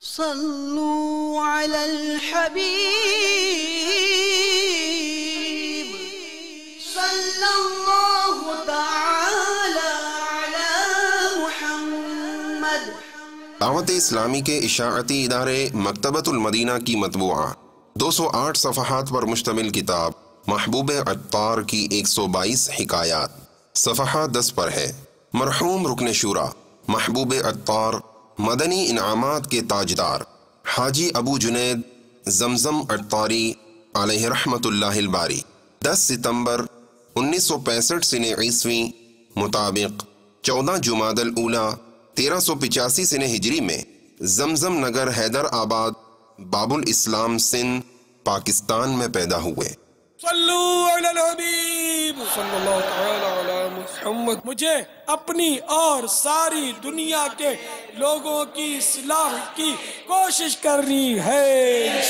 صلوا على الحبيب صلى الله تعالى على محمد۔ دعوت اسلامی کے اشاعتی ادارے مکتبۃ المدینہ کی مطبوعہ 208 صفحات پر مشتمل کتاب محبوب عطار کی 122 حکایات صفحہ 10 پر ہے۔ مرحوم رکن شورا محبوب عطار مدنی انعامات کے تاجدار حاجی ابو جنید زمزم عطاری علیہ رحمت اللہ الباری 10 ستمبر 1965 سن عیسوی مطابق 14 جمادی الاولی 1385 سن ہجری میں زمزم نگر حیدر آباد باب الاسلام سندھ پاکستان میں پیدا ہوئے۔ صلو علی الحبیب صلی اللہ تعالی علی محمد۔ مجھے اپنی اور ساری دنیا کے لوگوں کی اصلاح کی کوشش کرنی ہے۔